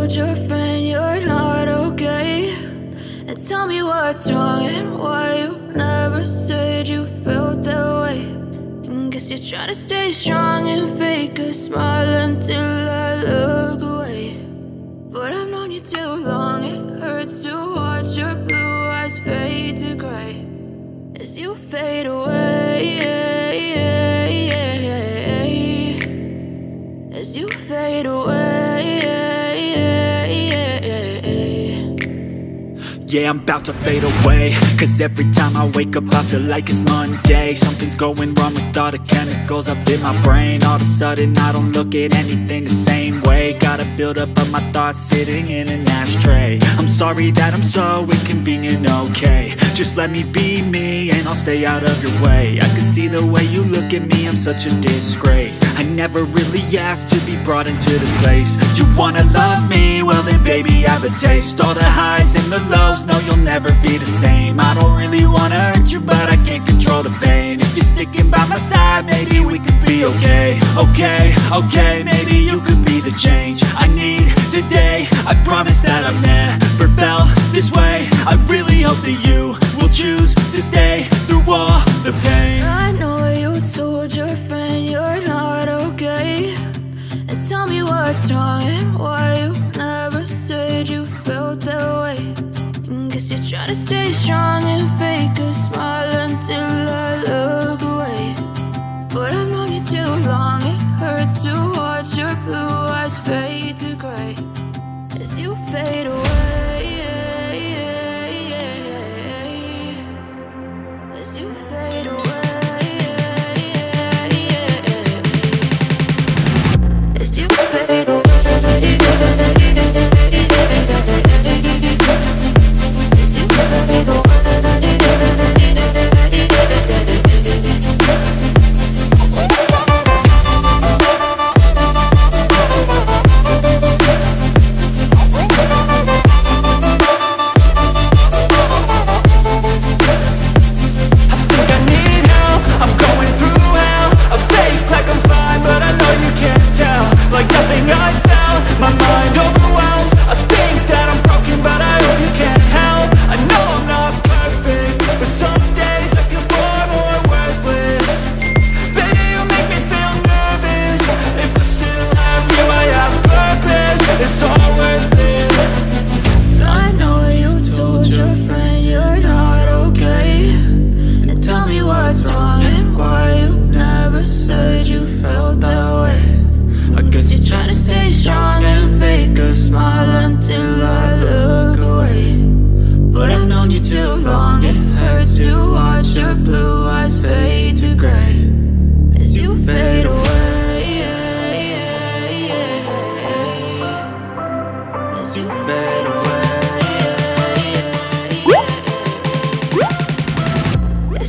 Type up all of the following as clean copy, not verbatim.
told your friend you're not okay? And tell me what's wrong and why you never said you felt that way. And guess you're trying to stay strong and fake a smile until I look away. But I've known you too long, it hurts to watch your blue eyes fade to gray as you fade away, as you fade away. Yeah, I'm about to fade away, cause every time I wake up I feel like it's Monday. Something's going wrong with all the chemicals up in my brain. All of a sudden I don't look at anything the same way. Got a buildup of my thoughts sitting in an ashtray. I'm sorry that I'm so inconvenient, okay? Just let me be me and I'll stay out of your way. I can see the way you look at me, I'm such a disgrace. I never really asked to be brought into this place. You wanna love me? Well then baby I have a taste. All the highs and the lows, no you'll never be the same. I don't really wanna hurt you but I can't control the pain. If you're sticking by my side maybe we could be okay. Okay, maybe you could be the change I need today. I promise that I've never felt this way. I really hope that you will choose to stay through all the pain. I know you told your friend you're not okay. And tell me what's wrong and why you never said you felt that way. And guess you're trying to stay strong and fake a smile until I look away. But I've known you too long, it hurts to watch your blue eyes fade to gray as you fade away, as you fade away, as you fade away. As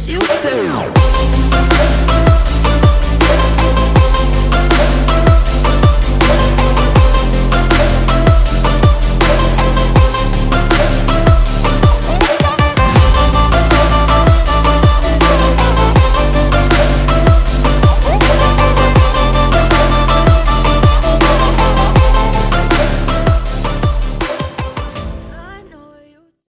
you fade away.